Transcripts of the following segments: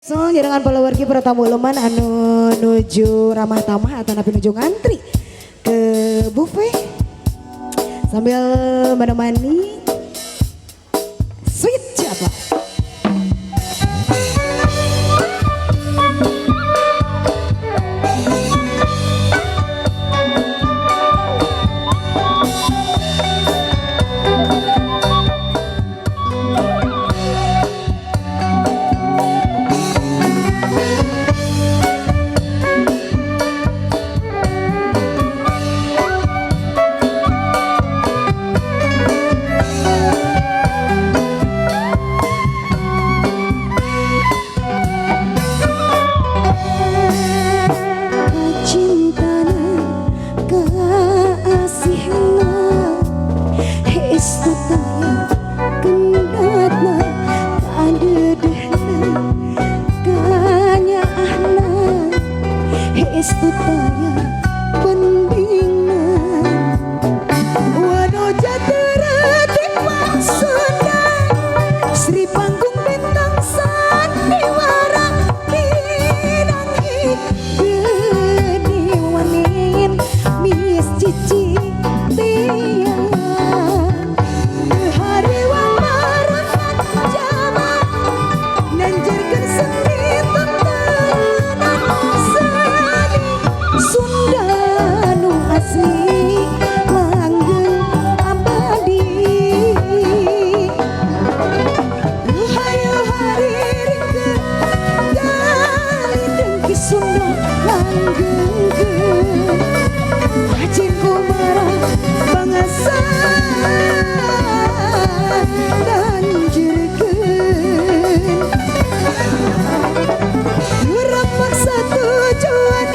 So, jaringan follower ki tamu leman anu nuju ramah tamah atau napi nuju ngantri ke buffet sambil menemani sweet siapa? Istutaya pendingan waduh jatera maksudnya Sri Panggung bintang sandiwara pinangi geni wanin mis cici tiang hari wamaran jaman nanjirkan seni Sunda nu asli langgeng abadi hayu hari ringke gali dengki Sunda langgeng hajin kumara bangsa dan jirkeun paksa tujuan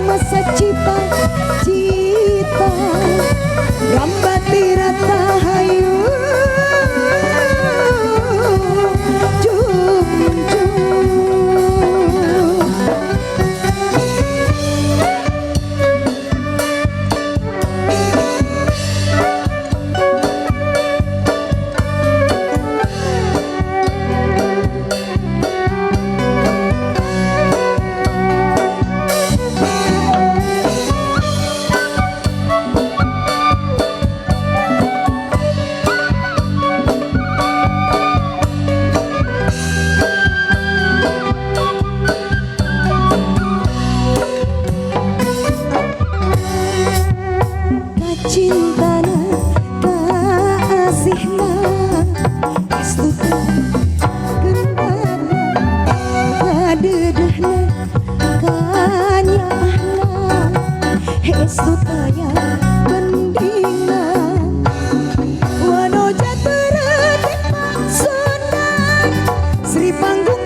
masa cita-cita gambati rata hayu cintana kasihna istuta gendana kadedehna kanyahna istutaya pendina wano jatera maksudna Sri Panggung